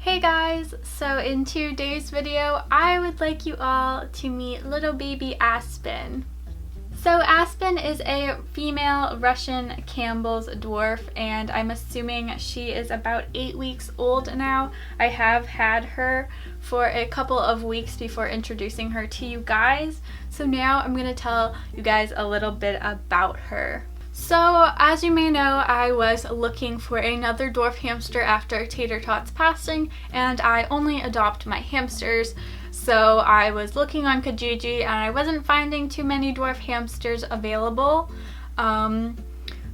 Hey guys, so in today's video, I would like you all to meet little baby Aspen. So Aspen is a female Russian Campbell's dwarf, and I'm assuming she is about 8 weeks old now. I have had her for a couple of weeks before introducing her to you guys, so now I'm going to tell you guys a little bit about her. So, as you may know, I was looking for another dwarf hamster after Tater Tot's passing, and I only adopt my hamsters. So I was looking on Kijiji and I wasn't finding too many dwarf hamsters available.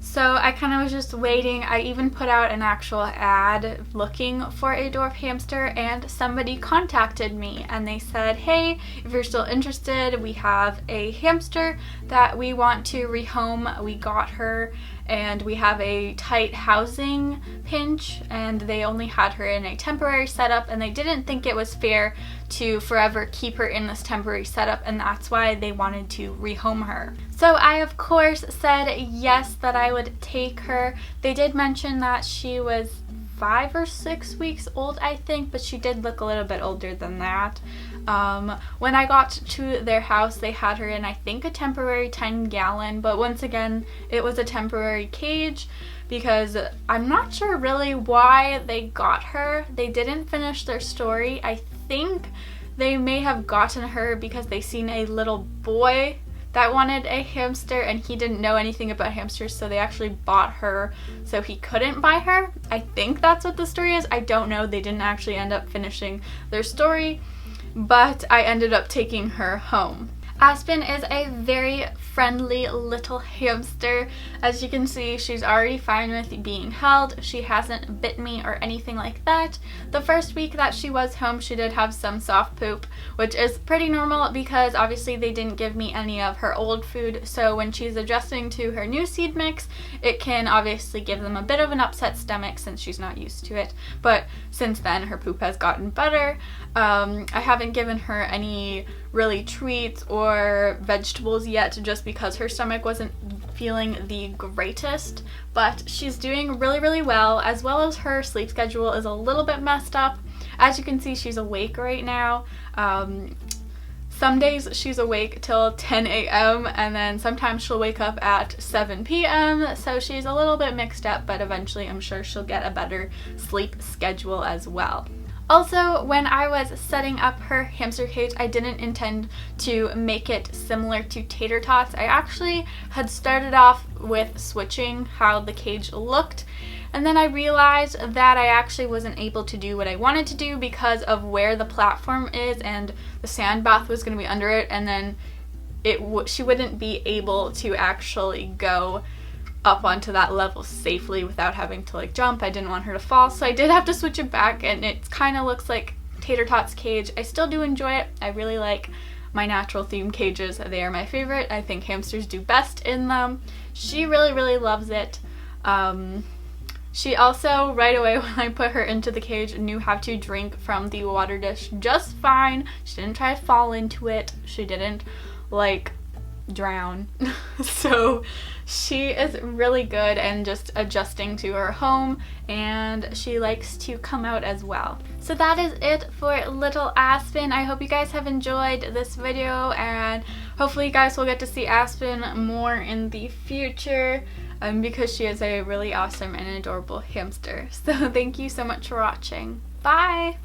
So I kind of was just waiting. I even put out an actual ad looking for a dwarf hamster, and somebody contacted me and they said, hey, if you're still interested, we have a hamster that we want to rehome. We got her and we have a tight housing pinch, and they only had her in a temporary setup and they didn't think it was fair to forever keep her in this temporary setup, and that's why they wanted to rehome her. So I of course said yes, that I would take her. They did mention that she was 5 or 6 weeks old, I think, but she did look a little bit older than that. When I got to their house, they had her in, I think, a temporary 10-gallon, but once again, it was a temporary cage because I'm not sure really why they got her. They didn't finish their story. I think they may have gotten her because they seen a little boy that wanted a hamster and he didn't know anything about hamsters, so they actually bought her so he couldn't buy her. I think that's what the story is. I don't know. They didn't actually end up finishing their story, but I ended up taking her home. Aspen is a very friendly little hamster. As you can see, she's already fine with being held. She hasn't bit me or anything like that. The first week that she was home, she did have some soft poop, which is pretty normal because obviously they didn't give me any of her old food. So when she's adjusting to her new seed mix, it can obviously give them a bit of an upset stomach since she's not used to it. But since then, her poop has gotten better. I haven't given her any really treats or vegetables yet, just because her stomach wasn't feeling the greatest, but she's doing really well as her sleep schedule is a little bit messed up. As you can see, she's awake right now. Some days she's awake till 10 a.m. and then sometimes she'll wake up at 7 p.m. so she's a little bit mixed up, but eventually I'm sure she'll get a better sleep schedule as well. Also, when I was setting up her hamster cage, I didn't intend to make it similar to Tater Tots. I actually had started off with switching how the cage looked, and then I realized that I actually wasn't able to do what I wanted to do because of where the platform is, and the sand bath was going to be under it, and then she wouldn't be able to actually go up onto that level safely without having to jump. I didn't want her to fall, so I did have to switch it back, and it kind of looks like Tater Tot's cage. I still do enjoy it. I really like my natural theme cages. They are my favorite. I think hamsters do best in them. She really loves it. She also, right away when I put her into the cage, knew how to drink from the water dish just fine. She didn't try to fall into it. She didn't drown. So she is really good and just adjusting to her home, and she likes to come out as well. So that is it for little Aspen. I hope you guys have enjoyed this video, and hopefully you guys will get to see Aspen more in the future because she is a really awesome and adorable hamster. So thank you so much for watching. Bye!